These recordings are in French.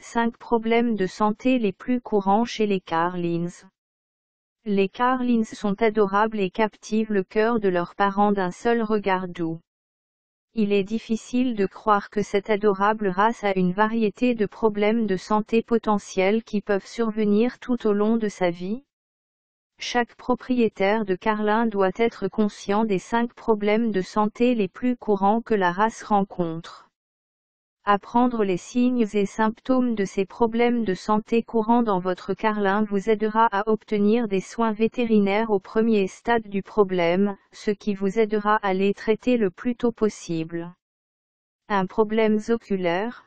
5 problèmes de santé les plus courants chez les Carlins. Les Carlins sont adorables et captivent le cœur de leurs parents d'un seul regard doux. Il est difficile de croire que cette adorable race a une variété de problèmes de santé potentiels qui peuvent survenir tout au long de sa vie. Chaque propriétaire de Carlin doit être conscient des 5 problèmes de santé les plus courants que la race rencontre. Apprendre les signes et symptômes de ces problèmes de santé courants dans votre Carlin vous aidera à obtenir des soins vétérinaires au premier stade du problème, ce qui vous aidera à les traiter le plus tôt possible. Un problème oculaire.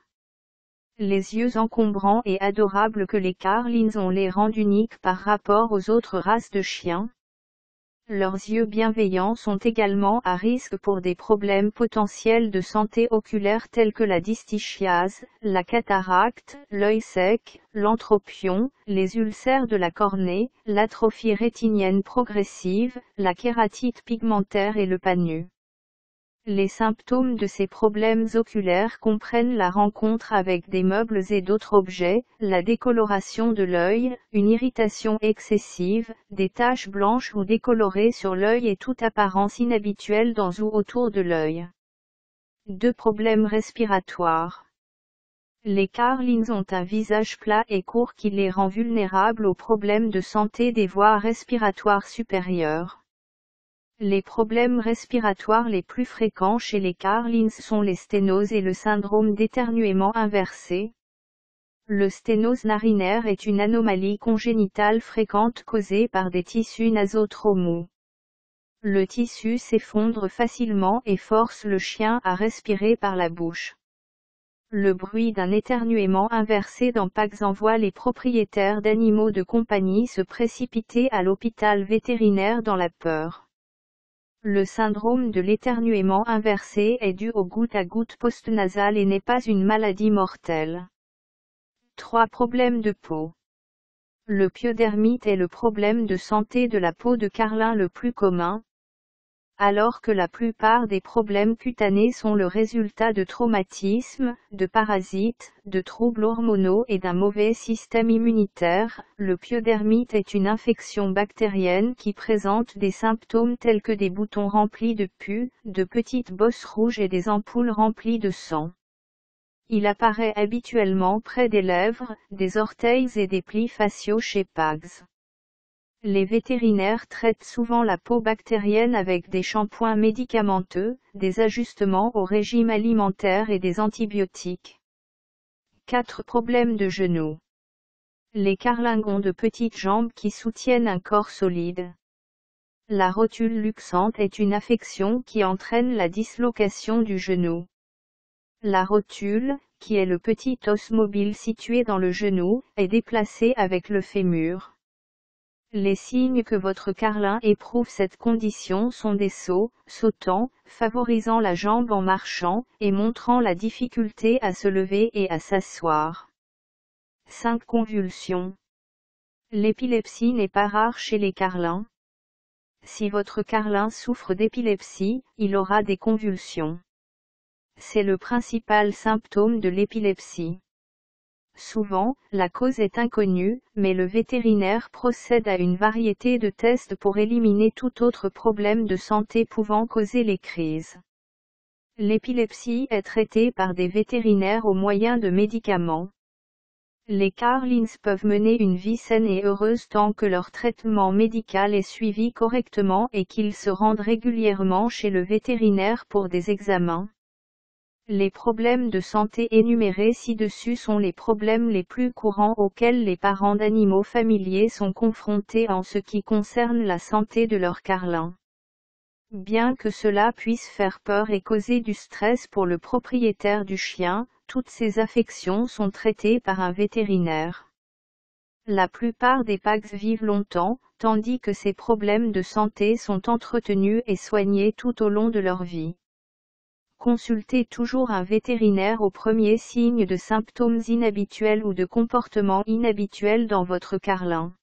Les yeux encombrants et adorables que les Carlins ont les rendent uniques par rapport aux autres races de chiens. Leurs yeux bienveillants sont également à risque pour des problèmes potentiels de santé oculaire tels que la dystichiase, la cataracte, l'œil sec, l'entropion, les ulcères de la cornée, l'atrophie rétinienne progressive, la kératite pigmentaire et le PANU. Les symptômes de ces problèmes oculaires comprennent la rencontre avec des meubles et d'autres objets, la décoloration de l'œil, une irritation excessive, des taches blanches ou décolorées sur l'œil et toute apparence inhabituelle dans ou autour de l'œil. 2 problèmes respiratoires. Les Carlins ont un visage plat et court qui les rend vulnérables aux problèmes de santé des voies respiratoires supérieures. Les problèmes respiratoires les plus fréquents chez les Carlins sont les sténoses et le syndrome d'éternuement inversé. Le sténose narinaire est une anomalie congénitale fréquente causée par des tissus nasaux trop mous. Le tissu s'effondre facilement et force le chien à respirer par la bouche. Le bruit d'un éternuement inversé dans Pax envoie les propriétaires d'animaux de compagnie se précipiter à l'hôpital vétérinaire dans la peur. Le syndrome de l'éternuement inversé est dû au goutte-à-goutte postnasal et n'est pas une maladie mortelle. 3 problèmes de peau. Le pyodermite est le problème de santé de la peau de Carlin le plus commun. Alors que la plupart des problèmes cutanés sont le résultat de traumatismes, de parasites, de troubles hormonaux et d'un mauvais système immunitaire, le pyodermite est une infection bactérienne qui présente des symptômes tels que des boutons remplis de pus, de petites bosses rouges et des ampoules remplies de sang. Il apparaît habituellement près des lèvres, des orteils et des plis faciaux chez Pags. Les vétérinaires traitent souvent la peau bactérienne avec des shampoings médicamenteux, des ajustements au régime alimentaire et des antibiotiques. 4 problèmes de genoux. Les Carlins ont de petites jambes qui soutiennent un corps solide. La rotule luxante est une affection qui entraîne la dislocation du genou. La rotule, qui est le petit os mobile situé dans le genou, est déplacée avec le fémur. Les signes que votre Carlin éprouve cette condition sont des sauts, sautant, favorisant la jambe en marchant, et montrant la difficulté à se lever et à s'asseoir. 5 convulsions. L'épilepsie n'est pas rare chez les Carlins. Si votre Carlin souffre d'épilepsie, il aura des convulsions. C'est le principal symptôme de l'épilepsie. Souvent, la cause est inconnue, mais le vétérinaire procède à une variété de tests pour éliminer tout autre problème de santé pouvant causer les crises. L'épilepsie est traitée par des vétérinaires au moyen de médicaments. Les Carlins peuvent mener une vie saine et heureuse tant que leur traitement médical est suivi correctement et qu'ils se rendent régulièrement chez le vétérinaire pour des examens. Les problèmes de santé énumérés ci-dessus sont les problèmes les plus courants auxquels les parents d'animaux familiers sont confrontés en ce qui concerne la santé de leur Carlin. Bien que cela puisse faire peur et causer du stress pour le propriétaire du chien, toutes ces affections sont traitées par un vétérinaire. La plupart des Pags vivent longtemps, tandis que ces problèmes de santé sont entretenus et soignés tout au long de leur vie. Consultez toujours un vétérinaire au premier signe de symptômes inhabituels ou de comportements inhabituels dans votre Carlin.